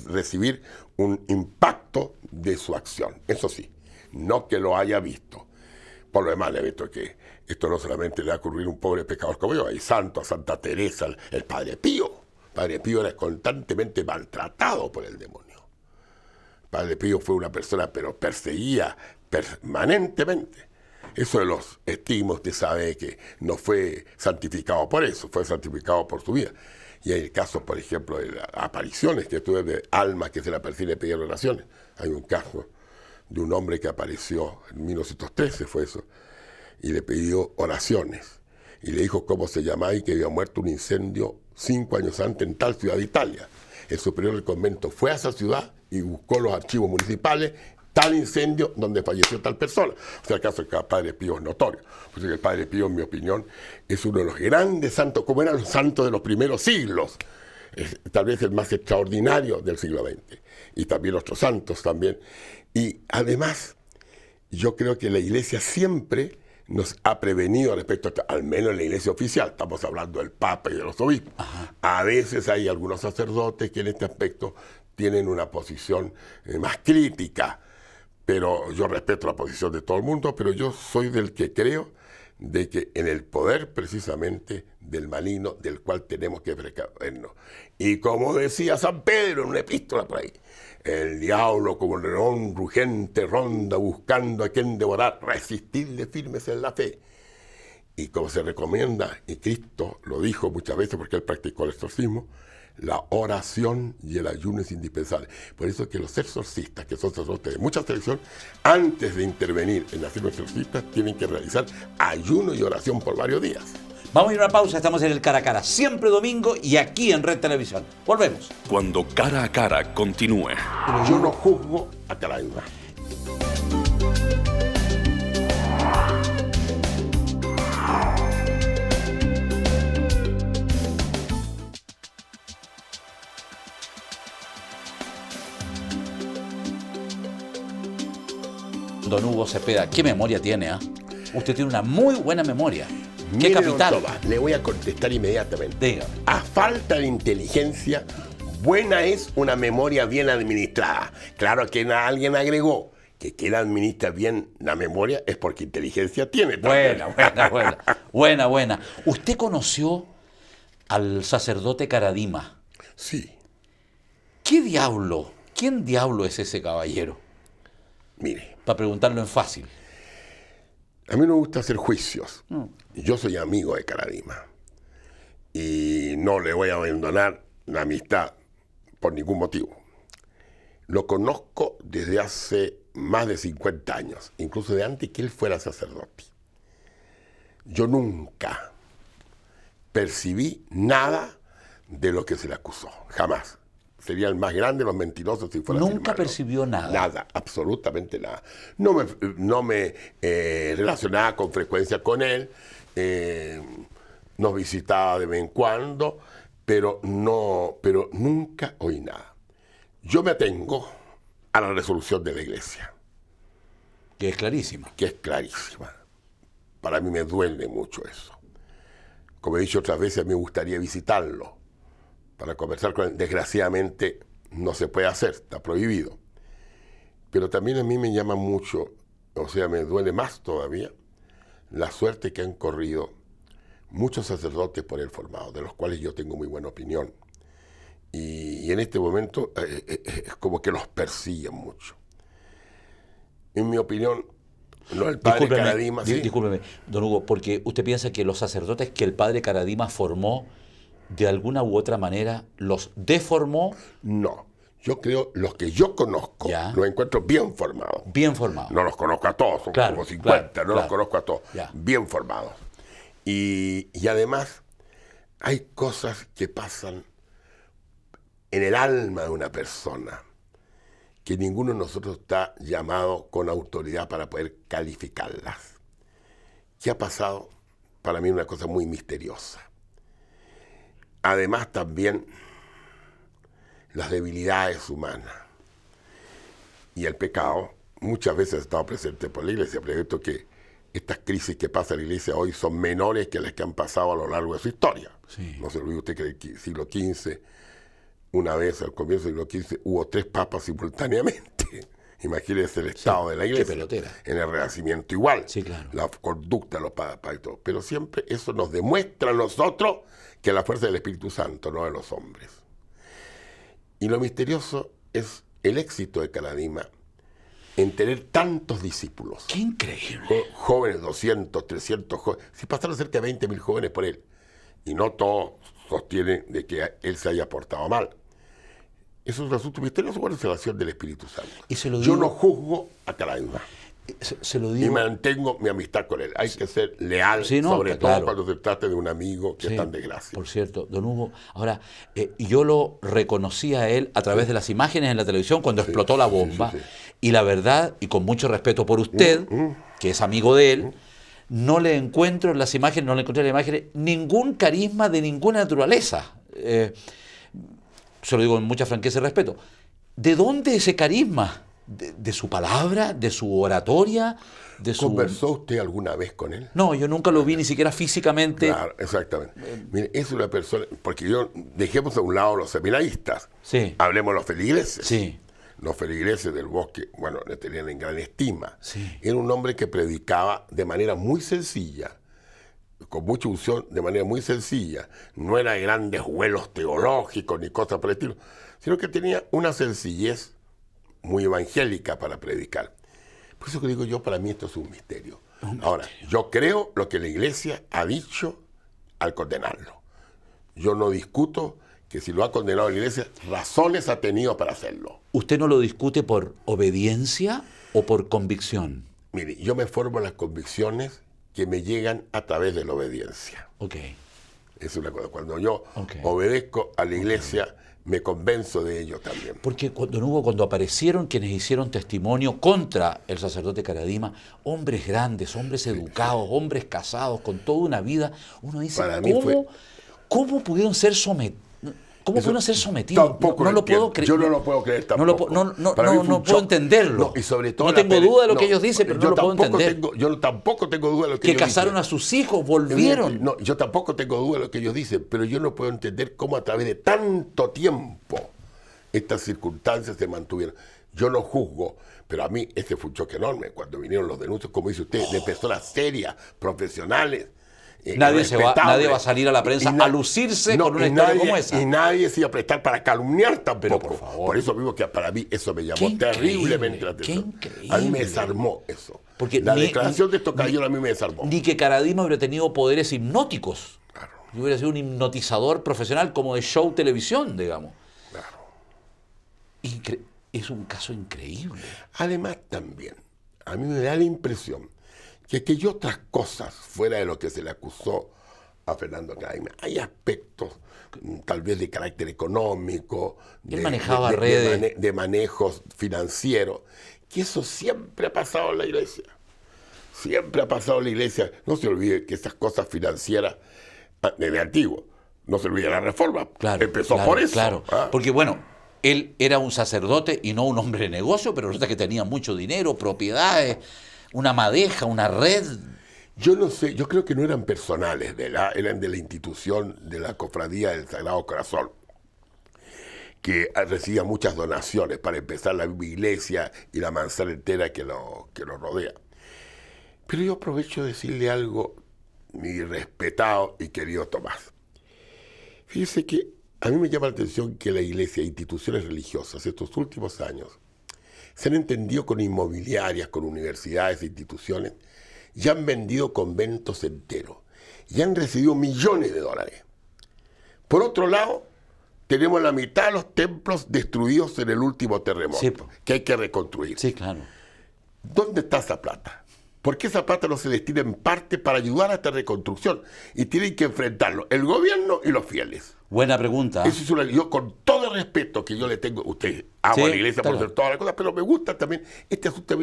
S2: recibir un impacto de su acción. Eso sí, no que lo haya visto. Por lo demás, le he visto que esto no solamente le va a ocurrir a un pobre pecador como yo, hay santos, a Santa Teresa, el Padre Pío. Padre Pío era constantemente maltratado por el demonio. Padre Pío fue una persona, pero perseguía permanentemente. Eso de los estigmas, usted sabe que no fue santificado por eso, fue santificado por su vida. Y hay el caso, por ejemplo, de las apariciones que tuve de almas que se le aparecían y le pedían oraciones. Hay un caso de un hombre que apareció en 1913, fue eso, y le pidió oraciones. Y le dijo cómo se llamaba y que había muerto un incendio 5 años antes en tal ciudad de Italia. El superior del convento fue a esa ciudad y buscó los archivos municipales, tal incendio donde falleció tal persona. O sea, el caso del Padre Pío es notorio. Porque el Padre Pío, en mi opinión, es uno de los grandes santos, como eran los santos de los primeros siglos. Es, tal vez el más extraordinario del siglo XX. Y también otros santos también. Y además, yo creo que la Iglesia siempre nos ha prevenido respecto a, al menos en la iglesia oficial, estamos hablando del Papa y de los obispos. Ajá. A veces hay algunos sacerdotes que en este aspecto tienen una posición más crítica, pero yo respeto la posición de todo el mundo, pero yo soy del que creo de que en el poder precisamente del maligno, del cual tenemos que precavernos. Y como decía San Pedro en una epístola por ahí, el diablo como un león rugente ronda buscando a quien devorar, resistirle firmes en la fe. Y como se recomienda, y Cristo lo dijo muchas veces porque él practicó el exorcismo, la oración y el ayuno es indispensable. Por eso es que los exorcistas, que son sacerdotes de mucha selección, antes de intervenir en la firma exorcista, tienen que realizar ayuno y oración por varios días.
S1: Vamos a ir a una pausa, estamos en el Cara a Cara, siempre domingo y aquí en Red Televisión. Volvemos.
S3: Cuando Cara a Cara continúe.
S2: Yo no juzgo a Caraima.
S1: Don Hugo Cepeda, ¿qué memoria tiene? Usted tiene una muy buena memoria. ¿Qué
S2: Mire,
S1: capital?
S2: Don Tomás, le voy a contestar inmediatamente.
S1: Dígame.
S2: A falta de inteligencia, buena es una memoria bien administrada. Claro que alguien agregó que quien administra bien la memoria es porque inteligencia tiene.
S1: Buena. ¿Usted conoció al sacerdote Caradima?
S2: Sí.
S1: ¿Quién diablo es ese caballero?
S2: Mire.
S1: Para preguntarlo en fácil.
S2: A mí no me gusta hacer juicios. Yo soy amigo de Caradima. Y no le voy a abandonar la amistad por ningún motivo. Lo conozco desde hace más de 50 años, incluso de antes que él fuera sacerdote. Yo nunca percibí nada de lo que se le acusó, jamás. Sería el más grande de los mentirosos si fuera así.
S1: Nunca percibió nada.
S2: Nada, absolutamente nada. No me relacionaba con frecuencia con él, nos visitaba de vez en cuando, pero nunca oí nada. Yo me atengo a la resolución de la Iglesia,
S1: Que es clarísima.
S2: que es clarísima. Para mí me duele mucho eso. Como he dicho otras veces, a mí me gustaría visitarlo para conversar con él. Desgraciadamente no se puede hacer, está prohibido. Pero también a mí me llama mucho, o sea, me duele más todavía, la suerte que han corrido muchos sacerdotes por él formados, de los cuales yo tengo muy buena opinión. Y en este momento es como que los persiguen mucho. En mi opinión, no el padre Caradima... ¿sí?
S1: Discúlpeme, don Hugo, porque usted piensa que los sacerdotes que el padre Caradima formó, de alguna u otra manera, los deformó.
S2: No, yo creo, los que yo conozco,
S1: Ya.
S2: los encuentro bien formados.
S1: Bien formados.
S2: No los conozco a todos, son
S1: Claro,
S2: como 50,
S1: claro,
S2: no los
S1: claro.
S2: conozco a todos.
S1: Ya.
S2: Bien formados. Y además, hay cosas que pasan en el alma de una persona que ninguno de nosotros está llamado con autoridad para poder calificarlas. ¿Qué ha pasado? Para mí una cosa muy misteriosa. Además también las debilidades humanas y el pecado muchas veces ha estado presente por la Iglesia. Pero esto que estas crisis que pasa en la Iglesia hoy son menores que las que han pasado a lo largo de su historia.
S1: Sí.
S2: No se olvide usted que en el siglo XV, una vez al comienzo del siglo XV, hubo 3 papas simultáneamente. Imagínense el estado de la Iglesia.
S1: qué pelotera.
S2: En el Renacimiento igual.
S1: Sí, claro.
S2: La conducta de los papas y todo. Pero siempre eso nos demuestra a nosotros que la fuerza del Espíritu Santo, no de los hombres. Y lo misterioso es el éxito de Caradima en tener tantos discípulos.
S1: ¡Qué increíble!
S2: Jóvenes, 200, 300 jóvenes. Si pasaron cerca de 20.000 jóvenes por él. Y no todos sostienen de que él se haya portado mal. Eso es un asunto misterioso con la relación del Espíritu Santo.
S1: Y se lo
S2: Yo
S1: digo-
S2: no juzgo a Caradima.
S1: Se lo
S2: Y
S1: digo.
S2: mantengo mi amistad con él. Hay que ser leal,
S1: Sí, no,
S2: sobre todo
S1: claro.
S2: cuando se trate de un amigo que
S1: Sí,
S2: está en desgracia.
S1: por cierto, don Hugo, ahora, yo lo reconocí a él a través de las imágenes en la televisión cuando explotó la bomba,
S2: sí.
S1: y la verdad, y con mucho respeto por usted, que es amigo de él, no le encuentro en las imágenes, no le encontré en las imágenes ningún carisma de ninguna naturaleza. Se lo digo con mucha franqueza y respeto. ¿De dónde ese carisma? ¿De su palabra? ¿De su oratoria? ¿De su...
S2: ¿Conversó usted alguna vez con él?
S1: No, yo nunca lo vi ni siquiera físicamente.
S2: Claro, exactamente. Mire, es una persona, porque dejemos a un lado los seminaristas,
S1: Sí.
S2: hablemos de los feligreses.
S1: Sí.
S2: Los feligreses del bosque, bueno, le tenían en gran estima.
S1: Sí.
S2: Era un hombre que predicaba de manera muy sencilla, con mucha unción, de manera muy sencilla. No era de grandes vuelos teológicos ni cosas por el estilo, sino que tenía una sencillez muy evangélica para predicar. Por eso que digo yo, para mí esto es un misterio. Ahora, yo creo lo que la Iglesia ha dicho al condenarlo. Yo no discuto que si lo ha condenado la Iglesia, razones ha tenido para hacerlo.
S1: ¿Usted no lo discute por obediencia o por convicción?
S2: Mire, yo me formo las convicciones que me llegan a través de la obediencia.
S1: Ok.
S2: Es una cosa. Cuando yo
S1: Ok.
S2: obedezco a la Iglesia, me convenzo de ello también.
S1: Porque cuando aparecieron quienes hicieron testimonio contra el sacerdote Caradima, hombres grandes, hombres educados, hombres casados, con toda una vida, uno dice,
S2: Para mí
S1: ¿cómo pudieron ser sometidos? ¿Cómo
S2: Eso
S1: pudieron ser sometidos?
S2: tampoco
S1: No
S2: lo
S1: lo puedo
S2: entiendo.
S1: creer.
S2: Yo no lo puedo creer tampoco. Para mí fue
S1: No
S2: un
S1: puedo
S2: shock.
S1: entenderlo.
S2: No, y sobre todo
S1: no
S2: la
S1: tengo duda de lo que
S2: no,
S1: ellos dicen, pero
S2: yo
S1: no lo puedo
S2: tampoco
S1: entender.
S2: yo tampoco tengo duda de lo que
S1: Que
S2: ellos
S1: casaron
S2: dicen.
S1: a sus hijos, volvieron.
S2: No, yo tampoco tengo duda de lo que ellos dicen, pero yo no puedo entender cómo a través de tanto tiempo estas circunstancias se mantuvieron. Yo no juzgo, pero a mí este fue un choque enorme cuando vinieron los denuncios, como dice usted, de personas serias, profesionales.
S1: Nadie
S2: respetables.
S1: va a salir a la prensa
S2: Y na-
S1: a lucirse
S2: no,
S1: con una
S2: y
S1: historia
S2: nadie-
S1: como esa.
S2: Y nadie se iba a prestar para calumniar tampoco.
S1: Pero, por favor.
S2: eso mismo que para mí eso me llamó
S1: Qué increíble,
S2: terriblemente la
S1: qué
S2: atención.
S1: increíble.
S2: A mí me desarmó eso.
S1: Porque
S2: la
S1: ni-
S2: declaración de estos caballeros a mí me desarmó.
S1: Ni que Caradima hubiera tenido poderes hipnóticos.
S2: Claro,
S1: Yo hubiera sido un hipnotizador profesional como de show televisión, digamos.
S2: claro.
S1: Es un caso increíble.
S2: Además también, a mí me da la impresión que hay otras cosas fuera de lo que se le acusó a Fernando Caradima. Hay aspectos tal vez de carácter económico,
S1: Él manejaba redes.
S2: de manejos financieros, que eso siempre ha pasado en la Iglesia. Siempre ha pasado en la Iglesia. No se olvide que esas cosas financieras, desde antiguo, No se olvide la reforma.
S1: Claro,
S2: Empezó
S1: claro,
S2: por eso.
S1: Claro, porque bueno, él era un sacerdote y no un hombre de negocio, pero resulta que tenía mucho dinero, propiedades, una madeja, una red.
S2: Yo no sé, yo creo que no eran personales, eran de la institución de la Cofradía del Sagrado Corazón, que recibía muchas donaciones para empezar la iglesia y la manzana entera que lo rodea. Pero yo aprovecho de decirle algo, mi respetado y querido Tomás. Fíjese que a mí me llama la atención que la iglesia e instituciones religiosas estos últimos años se han entendido con inmobiliarias, con universidades e instituciones, y han vendido conventos enteros y han recibido millones de dólares. Por otro lado, tenemos la mitad de los templos destruidos en el último terremoto,
S1: Sí.
S2: que hay que reconstruir.
S1: Sí, claro.
S2: ¿Dónde está esa plata? ¿Por qué esa plata no se destina en parte para ayudar a esta reconstrucción? Y tienen que enfrentarlo el gobierno y los fieles.
S1: Buena pregunta.
S2: Eso es una, yo con todo el respeto que yo le tengo, usted amo
S1: Sí,
S2: a la iglesia por
S1: claro.
S2: hacer todas las cosas, pero me gusta también este asunto.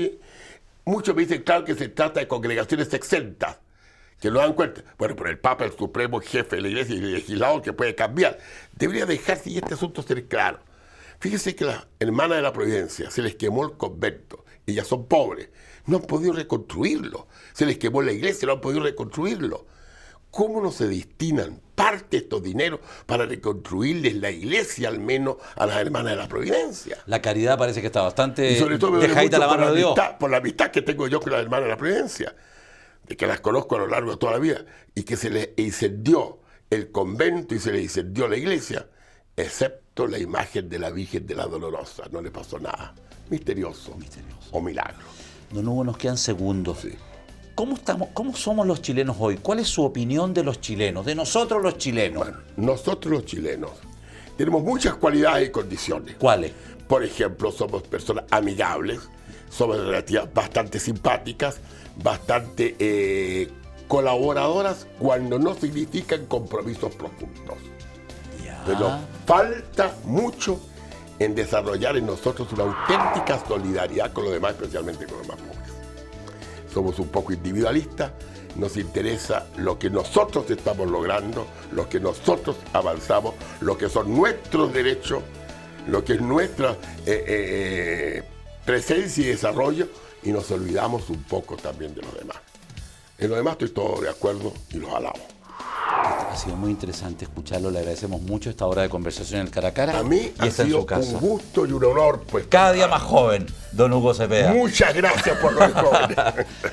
S2: Muchos me dicen, claro, que se trata de congregaciones exentas, que no dan cuenta. Bueno, pero el Papa, el supremo jefe de la iglesia y el legislador que puede cambiar, debería dejarse y este asunto ser claro. Fíjese que las hermanas de la Providencia se les quemó el convento, ellas son pobres, no han podido reconstruirlo. Se les quemó la iglesia, no han podido reconstruirlo. ¿Cómo no se destinan parte de estos dineros para reconstruirles la iglesia, al menos a las hermanas de la Providencia?
S1: La caridad parece que está bastante
S2: Y sobre todo me duele
S1: dejadita
S2: mucho
S1: la mano de Dios.
S2: por la amistad que tengo yo con las hermanas de la Providencia, de que las conozco a lo largo de toda la vida, y que se les incendió el convento y se les incendió la iglesia, excepto la imagen de la Virgen de la Dolorosa. No le pasó nada. Misterioso. O milagro.
S1: Don Hugo, nos quedan segundos.
S2: Sí.
S1: ¿Cómo somos los chilenos hoy? ¿Cuál es su opinión de los chilenos, de nosotros los chilenos?
S2: Bueno, nosotros los chilenos tenemos muchas cualidades y condiciones.
S1: ¿Cuáles?
S2: Por ejemplo, somos personas amigables, somos relativamente bastante simpáticas, bastante colaboradoras cuando no significan compromisos profundos.
S1: Ya.
S2: Pero falta mucho en desarrollar en nosotros una auténtica solidaridad con los demás, especialmente con los más pobres. Somos un poco individualistas, nos interesa lo que nosotros estamos logrando, lo que nosotros avanzamos, lo que son nuestros derechos, lo que es nuestra presencia y desarrollo, y nos olvidamos un poco también de los demás. En lo demás estoy todo de acuerdo y los alabo.
S1: Ha sido muy interesante escucharlo, le agradecemos mucho esta hora de conversación en el cara a cara.
S2: A mí
S1: y
S2: ha
S1: está en
S2: sido
S1: su casa.
S2: un gusto y un honor, pues.
S1: Cada día más joven, don Hugo Cepeda.
S2: Muchas gracias por los jóvenes.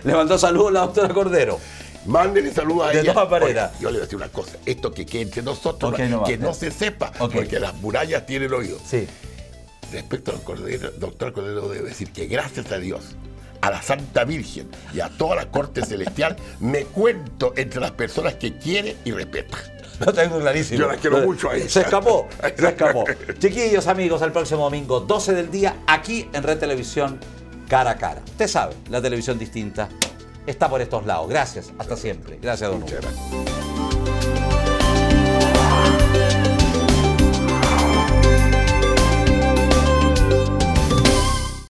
S1: Le mandó saludos a la doctora Cordero.
S2: Mándenle saludos a
S1: De
S2: ella.
S1: todas maneras.
S2: Oye, yo le voy a decir una cosa, esto que quede entre nosotros,
S1: Ok, no va.
S2: que no se sepa,
S1: Ok.
S2: porque las murallas tienen oído.
S1: Sí.
S2: Respecto al Cordero, doctor Cordero, debo decir que gracias a Dios, a la Santa Virgen y a toda la corte celestial, me cuento entre las personas que quiere y respeta.
S1: Lo tengo clarísimo.
S2: Yo las quiero mucho a ella.
S1: Se escapó, se escapó. Chiquillos, amigos, el próximo domingo, 12 del día, aquí en Red Televisión, cara a cara. Usted sabe, la televisión distinta está por estos lados. Gracias, hasta siempre. Gracias, don Hugo.
S2: Muchas gracias.